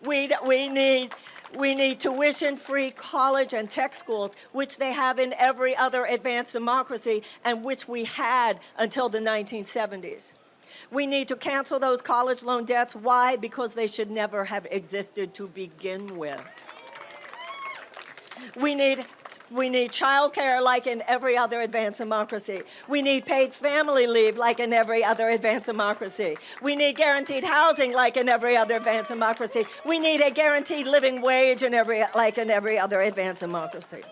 We need tuition-free college and tech schools, which they have in every other advanced democracy and which we had until the 1970s. We need to cancel those college loan debts. Why? Because they should never have existed to begin with. We need child care like in every other advanced democracy. We need paid family leave like in every other advanced democracy. We need guaranteed housing like in every other advanced democracy. We need a guaranteed living wage like in every other advanced democracy.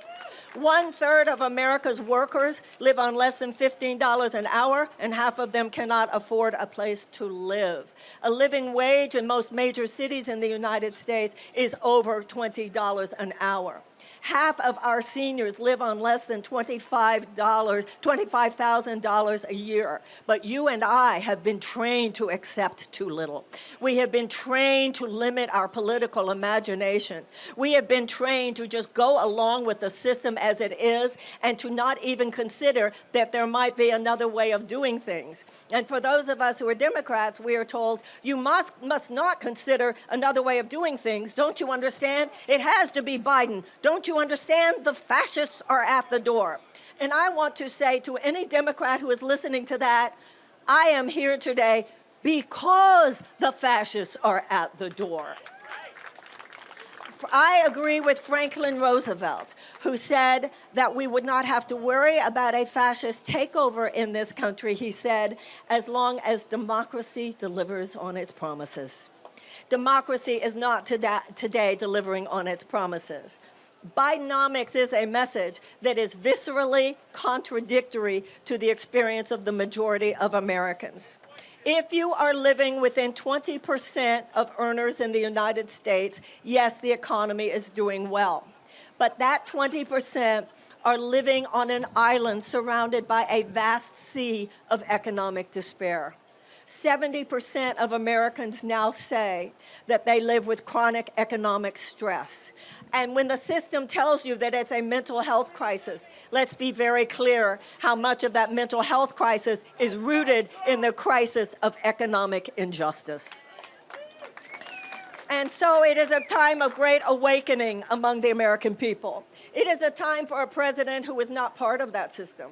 1/3 of America's workers live on less than $15 an hour, and half of them cannot afford a place to live. A living wage in most major cities in the United States is over $20 an hour. Half of our seniors live on less than $25,000 a year. But you and I have been trained to accept too little. We have been trained to limit our political imagination. We have been trained to just go along with the system as it is and to not even consider that there might be another way of doing things. And for those of us who are Democrats, we are told, you must not consider another way of doing things. Don't you understand? It has to be Biden. Don't you understand? The fascists are at the door. And I want to say to any Democrat who is listening to that, I am here today because the fascists are at the door. I agree with Franklin Roosevelt, who said that we would not have to worry about a fascist takeover in this country, he said, as long as democracy delivers on its promises. Democracy is not today delivering on its promises. Bidenomics is a message that is viscerally contradictory to the experience of the majority of Americans. If you are living within 20% of earners in the United States, yes, the economy is doing well. But that 20% are living on an island surrounded by a vast sea of economic despair. 70% of Americans now say that they live with chronic economic stress. And when the system tells you that it's a mental health crisis, let's be very clear how much of that mental health crisis is rooted in the crisis of economic injustice. And so it is a time of great awakening among the American people. It is a time for a president who is not part of that system.